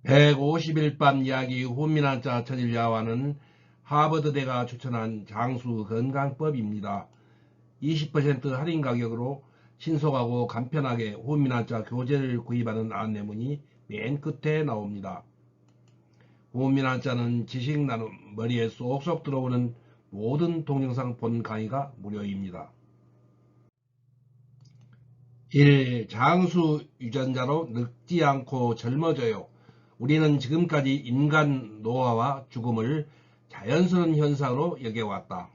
150일 밤 이야기 훈민한자 천일야화는 하버드대가 추천한 장수 건강법입니다. 20% 할인 가격으로 신속하고 간편하게 훈민한자 교재를 구입하는 안내문이 맨 끝에 나옵니다. 훈민한자는 지식 나눔, 머리에 쏙쏙 들어오는 모든 동영상 본 강의가 무료입니다. 1. 장수 유전자로 늙지 않고 젊어져요. 우리는 지금까지 인간 노화와 죽음을 자연스러운 현상으로 여겨왔다.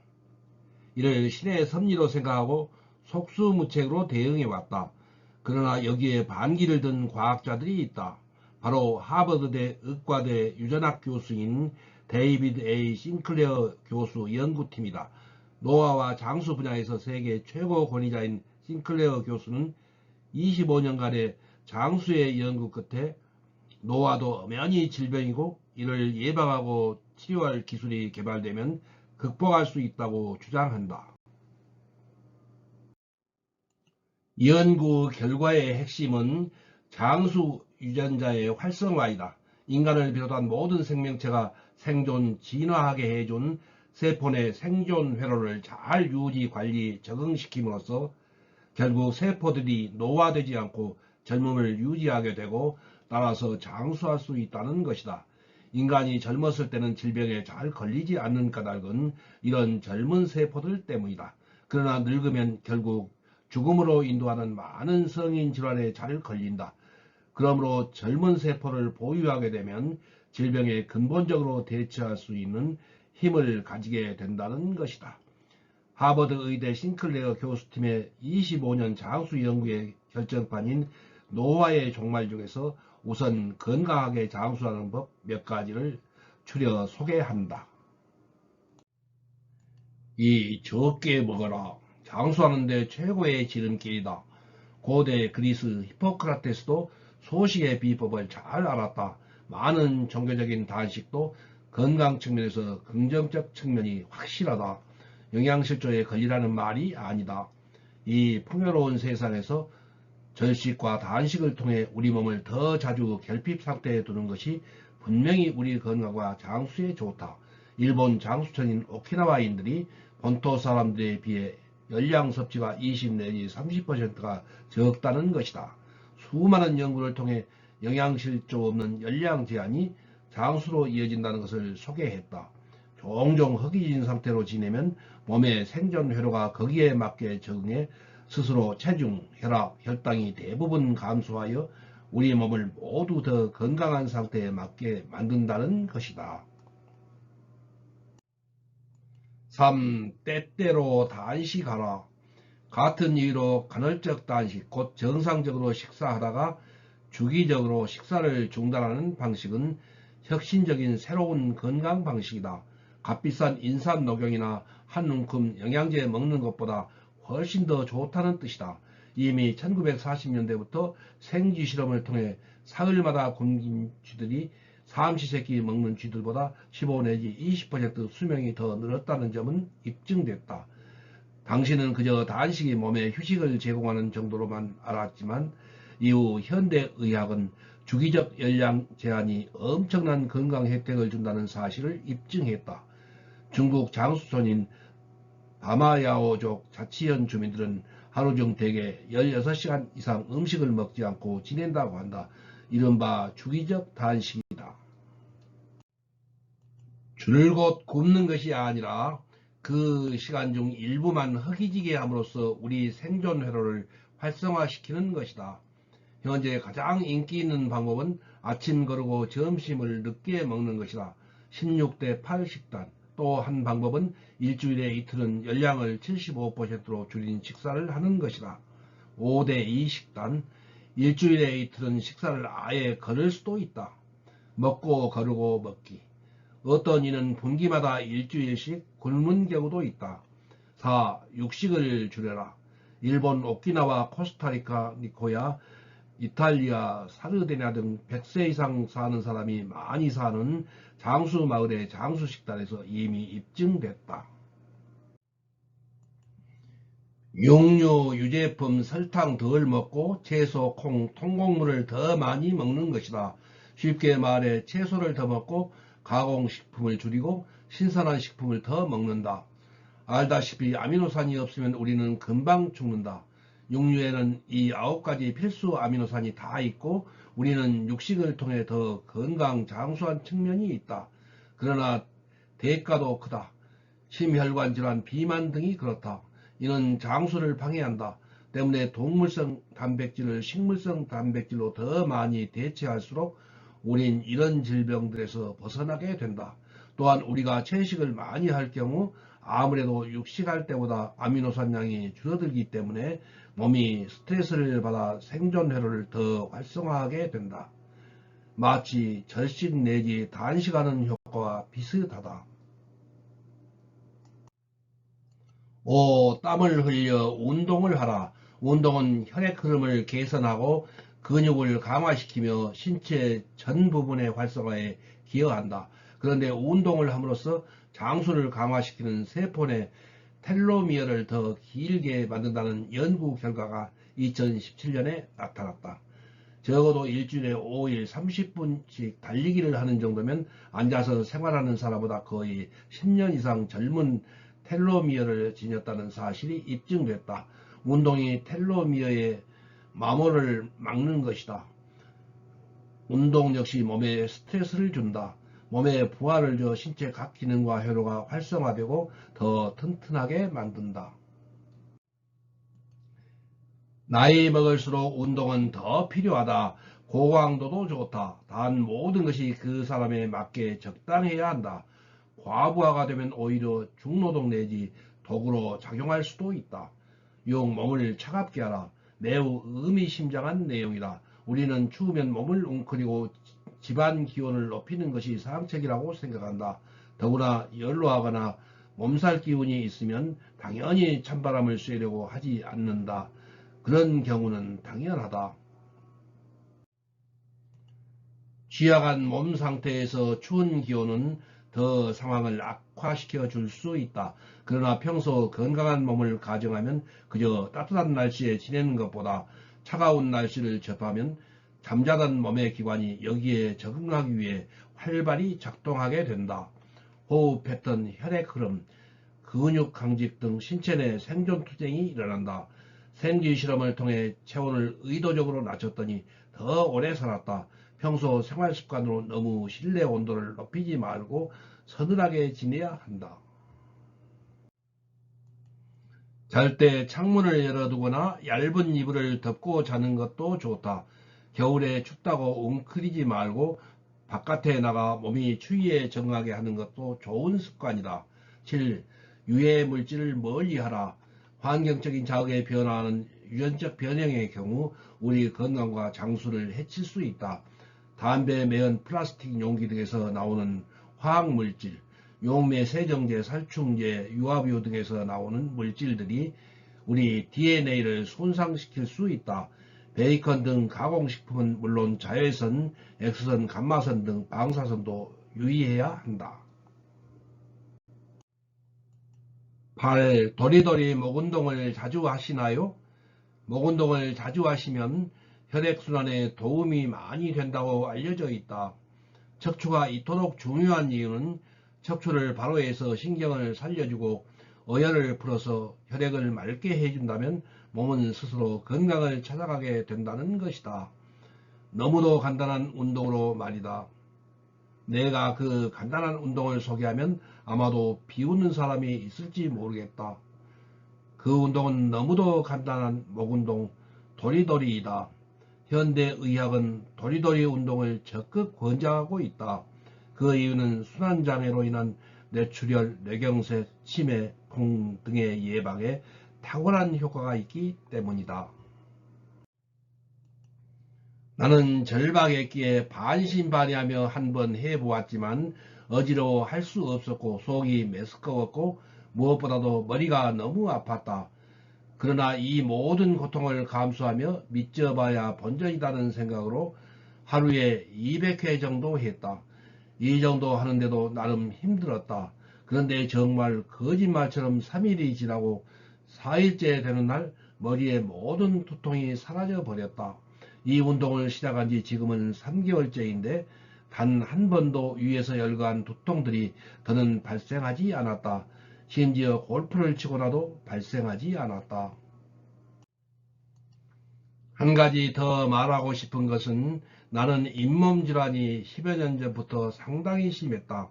이를 신의 섭리로 생각하고 속수무책으로 대응해왔다. 그러나 여기에 반기를 든 과학자들이 있다. 바로 하버드대 의과대 유전학 교수인 데이비드 A. 싱클레어 교수 연구팀이다. 노화와 장수 분야에서 세계 최고 권위자인 싱클레어 교수는 25년간의 장수의 연구 끝에 노화도 엄연히 질병이고 이를 예방하고 치료할 기술이 개발되면 극복할 수 있다고 주장한다. 연구 결과의 핵심은 장수 유전자의 활성화이다. 인간을 비롯한 모든 생명체가 생존 진화하게 해준 세포 내 생존 회로를 잘 유지 관리 적응시킴으로써 결국 세포들이 노화되지 않고 젊음을 유지하게 되고 따라서 장수할 수 있다는 것이다. 인간이 젊었을 때는 질병에 잘 걸리지 않는 까닭은 이런 젊은 세포들 때문이다. 그러나 늙으면 결국 죽음으로 인도하는 많은 성인 질환에 잘 걸린다. 그러므로 젊은 세포를 보유하게 되면 질병에 근본적으로 대처할 수 있는 힘을 가지게 된다는 것이다. 하버드 의대 싱클레어 교수팀의 25년 장수 연구의 결정판인 노화의 종말 중에서 우선 건강하게 장수하는 법 몇 가지를 추려 소개한다. 이 적게 먹어라. 장수하는 데 최고의 지름길이다. 고대 그리스 히포크라테스도 소식의 비법을 잘 알았다. 많은 종교적인 단식도 건강 측면에서 긍정적 측면이 확실하다. 영양실조에 걸리라는 말이 아니다. 이 풍요로운 세상에서 절식과 단식을 통해 우리 몸을 더 자주 결핍 상태에 두는 것이 분명히 우리 건강과 장수에 좋다. 일본 장수천인 오키나와인들이 본토 사람들에 비해 열량 섭취가 20 내지 30%가 적다는 것이다. 수많은 연구를 통해 영양실조 없는 열량 제한이 장수로 이어진다는 것을 소개했다. 종종 허기진 상태로 지내면 몸의 생존 회로가 거기에 맞게 적응해 스스로 체중, 혈압, 혈당이 대부분 감소하여 우리 몸을 모두 더 건강한 상태에 맞게 만든다는 것이다. 3. 때때로 단식하라. 같은 이유로 간헐적 단식, 곧 정상적으로 식사하다가 주기적으로 식사를 중단하는 방식은 혁신적인 새로운 건강 방식이다. 값비싼 인삼 녹용이나 한 움큼 영양제 먹는 것보다 훨씬 더 좋다는 뜻이다. 이미 1940년대부터 생쥐 실험을 통해 사흘마다 굶긴 쥐들이 삼시세끼 먹는 쥐들보다 15 내지 20% 수명이 더 늘었다는 점은 입증됐다. 당시는 그저 단식이 몸에 휴식을 제공하는 정도로만 알았지만 이후 현대의학은 주기적 열량 제한이 엄청난 건강 혜택을 준다는 사실을 입증했다. 중국 장수촌인 바마야오족 자치현 주민들은 하루 중 대개 16시간 이상 음식을 먹지 않고 지낸다고 한다. 이른바 주기적 단식이다. 줄곧 굶는 것이 아니라 그 시간 중 일부만 허기지게 함으로써 우리 생존 회로를 활성화시키는 것이다. 현재 가장 인기 있는 방법은 아침 거르고 점심을 늦게 먹는 것이다. 16대 8 식단. 또 한 방법은 일주일에 이틀은 열량을 75%로 줄인 식사를 하는 것이다. 5대 2 식단. 일주일에 이틀은 식사를 아예 거를 수도 있다. 먹고 거르고 먹기. 어떤 이는 분기마다 일주일씩 굶는 경우도 있다. 4. 육식을 줄여라. 일본 오키나와 코스타리카 니코야 이탈리아 사르디나 등 100세 이상 사는 사람이 많이 사는 장수 마을의 장수 식단에서 이미 입증됐다. 육류, 유제품, 설탕 덜 먹고 채소, 콩, 통곡물을 더 많이 먹는 것이다. 쉽게 말해 채소를 더 먹고 가공식품을 줄이고 신선한 식품을 더 먹는다. 알다시피 아미노산이 없으면 우리는 금방 죽는다. 육류에는 이 9가지 필수 아미노산이 다 있고 우리는 육식을 통해 더 건강 장수한 측면이 있다. 그러나 대가도 크다. 심혈관 질환, 비만 등이 그렇다. 이는 장수를 방해한다. 때문에 동물성 단백질을 식물성 단백질로 더 많이 대체할수록 우린 이런 질병들에서 벗어나게 된다. 또한 우리가 채식을 많이 할 경우 아무래도 육식할 때보다 아미노산 양이 줄어들기 때문에 몸이 스트레스를 받아 생존 회로를 더 활성화하게 된다. 마치 절식 내지 단식하는 효과와 비슷하다. 5. 땀을 흘려 운동을 하라. 운동은 혈액 흐름을 개선하고 근육을 강화시키며 신체 전 부분의 활성화에 기여한다. 그런데 운동을 함으로써 장수를 강화시키는 세포 내 텔로미어를 더 길게 만든다는 연구 결과가 2017년에 나타났다. 적어도 일주일에 5일 30분씩 달리기를 하는 정도면 앉아서 생활하는 사람보다 거의 10년 이상 젊은 텔로미어를 지녔다는 사실이 입증됐다. 운동이 텔로미어의 마모를 막는 것이다. 운동 역시 몸에 스트레스를 준다. 몸에 부하를 줘 신체 각 기능과 회로가 활성화되고 더 튼튼하게 만든다. 나이 먹을수록 운동은 더 필요하다. 고강도도 좋다. 단 모든 것이 그 사람에 맞게 적당해야 한다. 과부하가 되면 오히려 중노동 내지 독으로 작용할 수도 있다. 6. 몸을 차갑게 하라. 매우 의미심장한 내용이다. 우리는 추우면 몸을 웅크리고 집안 기온을 높이는 것이 상책이라고 생각한다. 더구나 연로하거나 몸살 기운이 있으면 당연히 찬바람을 쐬려고 하지 않는다. 그런 경우는 당연하다. 취약한 몸 상태에서 추운 기온은 더 상황을 악화시켜 줄 수 있다. 그러나 평소 건강한 몸을 가정하면 그저 따뜻한 날씨에 지내는 것보다 차가운 날씨를 접하면 잠자던 몸의 기관이 여기에 적응하기 위해 활발히 작동하게 된다. 호흡 패턴, 혈액 흐름, 근육 강직 등 신체 내 생존 투쟁이 일어난다. 생쥐 실험을 통해 체온을 의도적으로 낮췄더니 더 오래 살았다. 평소 생활 습관으로 너무 실내 온도를 높이지 말고 서늘하게 지내야 한다. 잘 때 창문을 열어두거나 얇은 이불을 덮고 자는 것도 좋다. 겨울에 춥다고 웅크리지 말고 바깥에 나가 몸이 추위에 적응하게 하는 것도 좋은 습관이다. 7. 유해 물질을 멀리하라. 환경적인 자극에 변화하는 유전적 변형의 경우 우리 건강과 장수를 해칠 수 있다. 담배, 매연, 플라스틱 용기 등에서 나오는 화학물질, 용매, 세정제, 살충제, 유압유 등에서 나오는 물질들이 우리 DNA를 손상시킬 수 있다. 베이컨 등 가공식품은 물론 자외선, X선, 감마선 등 방사선도 유의해야 한다. 8. 도리도리 목 운동을 자주 하시나요? 목 운동을 자주 하시면 혈액순환에 도움이 많이 된다고 알려져 있다. 척추가 이토록 중요한 이유는 척추를 바로 해서 신경을 살려주고 어혈을 풀어서 혈액을 맑게 해준다면 몸은 스스로 건강을 찾아가게 된다는 것이다. 너무도 간단한 운동으로 말이다. 내가 그 간단한 운동을 소개하면 아마도 비웃는 사람이 있을지 모르겠다. 그 운동은 너무도 간단한 목운동, 도리도리이다. 현대의학은 도리도리 운동을 적극 권장하고 있다. 그 이유는 순환장애로 인한 뇌출혈, 뇌경색, 치매, 콩 등의 예방에 탁월한 효과가 있기 때문이다. 나는 절박했기에 반신반의하며 한번 해보았지만 어지러워 할 수 없었고 속이 메스꺼웠고 무엇보다도 머리가 너무 아팠다. 그러나 이 모든 고통을 감수하며 믿져봐야 본전이라는 생각으로 하루에 200회 정도 했다. 이 정도 하는데도 나름 힘들었다. 그런데 정말 거짓말처럼 3일이 지나고 4일째 되는 날 머리의 모든 두통이 사라져 버렸다. 이 운동을 시작한 지 지금은 3개월째인데 단 한 번도 위에서 열거한 두통들이 더는 발생하지 않았다. 심지어 골프를 치고 나도 발생하지 않았다. 한 가지 더 말하고 싶은 것은 나는 잇몸 질환이 10여 년 전부터 상당히 심했다.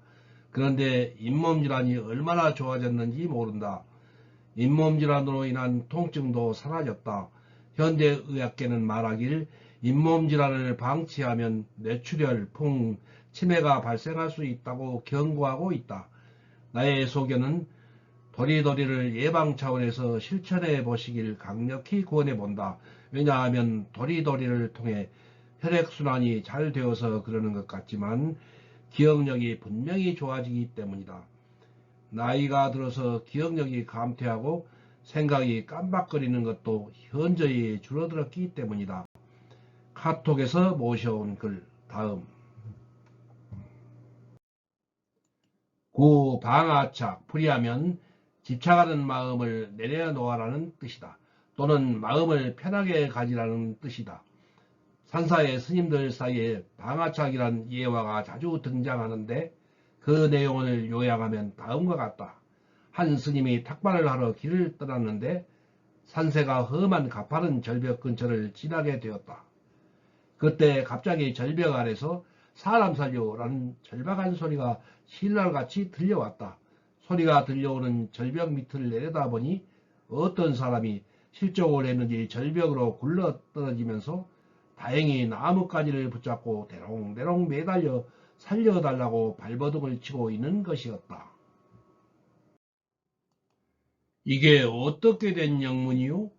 그런데 잇몸 질환이 얼마나 좋아졌는지 모른다. 잇몸 질환으로 인한 통증도 사라졌다. 현대의학계는 말하길 잇몸 질환을 방치하면 뇌출혈, 풍, 치매가 발생할 수 있다고 경고하고 있다. 나의 소견은 도리도리를 예방 차원에서 실천해 보시길 강력히 권해 본다. 왜냐하면 도리도리를 통해 혈액순환이 잘 되어서 그러는 것 같지만 기억력이 분명히 좋아지기 때문이다. 나이가 들어서 기억력이 감퇴하고 생각이 깜박거리는 것도 현저히 줄어들었기 때문이다. 카톡에서 모셔온 글 다음. 구방아착 풀이하면 집착하는 마음을 내려놓아라는 뜻이다. 또는 마음을 편하게 가지라는 뜻이다. 산사의 스님들 사이에 방아착이란 예화가 자주 등장하는데 그 내용을 요약하면 다음과 같다. 한 스님이 탁발을 하러 길을 떠났는데 산새가 험한 가파른 절벽 근처를 지나게 되었다. 그때 갑자기 절벽 아래서 사람 살려라는 절박한 소리가 신랄같이 들려왔다. 소리가 들려오는 절벽 밑을 내려다보니 어떤 사람이 실족을 했는지 절벽으로 굴러 떨어지면서 다행히 나뭇가지를 붙잡고 대롱대롱 매달려 살려달라고 발버둥을 치고 있는 것이었다. 이게 어떻게 된 영문이요?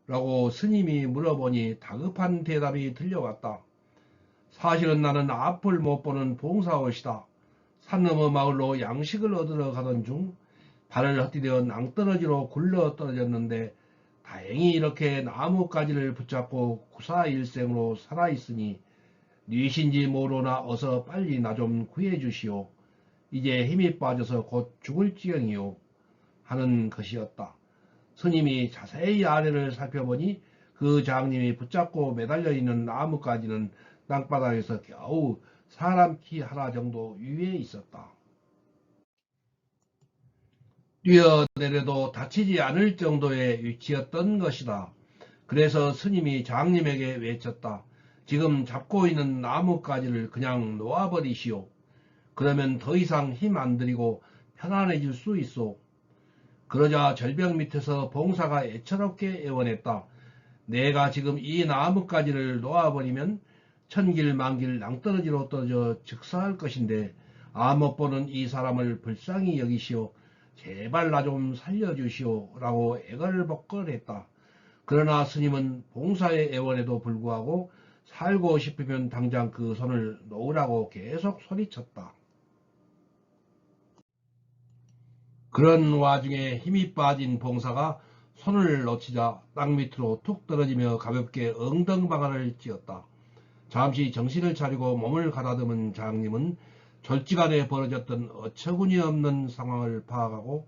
라고 스님이 물어보니 다급한 대답이 들려왔다. 사실은 나는 앞을 못 보는 봉사옷이다. 산 너머 마을로 양식을 얻으러 가던 중 발을 헛디뎌 낭떠러지로 굴러 떨어졌는데 다행히 이렇게 나뭇가지를 붙잡고 구사일생으로 살아있으니 뉘신지 모르나 어서 빨리 나 좀 구해주시오. 이제 힘이 빠져서 곧 죽을 지경이요. 하는 것이었다. 스님이 자세히 아래를 살펴보니 그 장님이 붙잡고 매달려 있는 나뭇가지는 땅바닥에서 겨우 사람 키 하나 정도 위에 있었다. 뛰어내려도 다치지 않을 정도의 위치였던 것이다. 그래서 스님이 장님에게 외쳤다. 지금 잡고 있는 나뭇가지를 그냥 놓아버리시오. 그러면 더 이상 힘 안 들이고 편안해질 수 있소. 그러자 절벽 밑에서 봉사가 애처롭게 애원했다. 내가 지금 이 나뭇가지를 놓아버리면 천길만길 낭떠러지로 떨어져 즉사할 것인데 아못 보는 이 사람을 불쌍히 여기시오. 제발 나 좀 살려주시오. 라고 애걸복걸했다. 그러나 스님은 봉사의 애원에도 불구하고 살고 싶으면 당장 그 손을 놓으라고 계속 소리쳤다. 그런 와중에 힘이 빠진 봉사가 손을 놓치자 땅 밑으로 툭 떨어지며 가볍게 엉덩방아를 찧었다. 잠시 정신을 차리고 몸을 가다듬은 장님은 졸지간에 벌어졌던 어처구니 없는 상황을 파악하고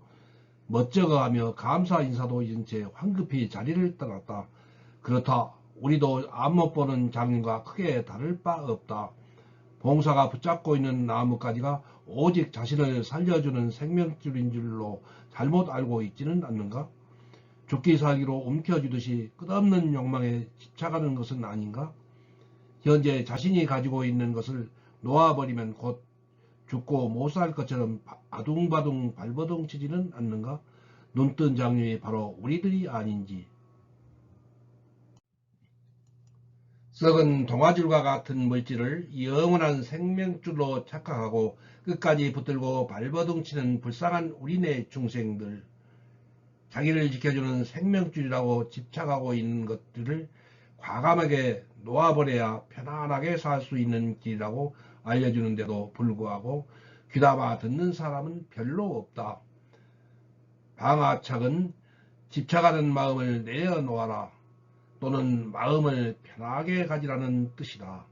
멋쩍어하며 감사 인사도 잊은 채 황급히 자리를 떠났다. 그렇다. 우리도 앞못 보는 장님과 크게 다를 바 없다. 봉사가 붙잡고 있는 나뭇가지가 오직 자신을 살려주는 생명줄인 줄로 잘못 알고 있지는 않는가? 죽기 살기로 움켜쥐듯이 끝없는 욕망에 집착하는 것은 아닌가? 현재 자신이 가지고 있는 것을 놓아버리면 곧 죽고 못 살 것처럼 아둥바둥 발버둥 치지는 않는가? 눈뜬 장님이 바로 우리들이 아닌지. 썩은 동아줄과 같은 물질을 영원한 생명줄로 착각하고 끝까지 붙들고 발버둥 치는 불쌍한 우리네 중생들. 자기를 지켜주는 생명줄이라고 집착하고 있는 것들을 과감하게 놓아버려야 편안하게 살 수 있는 길이라고 알려주는데도 불구하고 귀담아 듣는 사람은 별로 없다. 방아착은 집착하는 마음을 내려놓아라 또는 마음을 편하게 가지라는 뜻이다.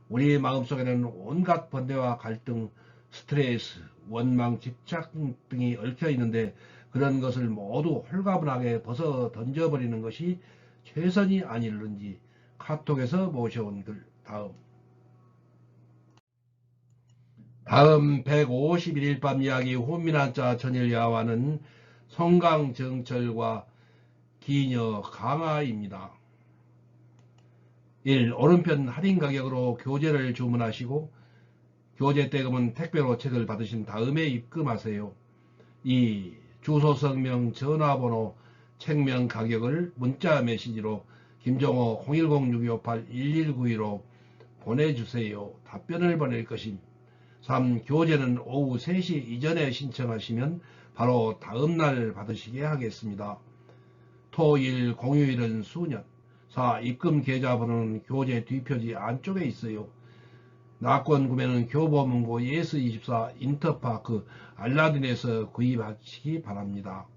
우리 마음속에는 온갖 번뇌와 갈등, 스트레스, 원망, 집착 등이 얽혀 있는데 그런 것을 모두 홀가분하게 벗어 던져버리는 것이 최선이 아닐는지 카톡에서 모셔온 글. 다음 151일 밤 이야기 혼미한자 천일야화는 성강정철과 기녀 강아입니다. 1. 오른편 할인 가격으로 교재를 주문하시고 교재 대금은 택배로 책을 받으신 다음에 입금하세요. 2. 주소 성명 전화번호 책명 가격을 문자 메시지로 김종호 010-6258-1192로 보내주세요. 답변을 보낼 것임. 3. 교재는 오후 3시 이전에 신청하시면 바로 다음날 받으시게 하겠습니다. 토일 공휴일은 수년. 4. 입금 계좌번호는 교재 뒷표지 안쪽에 있어요. 낙권 구매는 교보문고 예스24 인터파크 알라딘에서 구입하시기 바랍니다.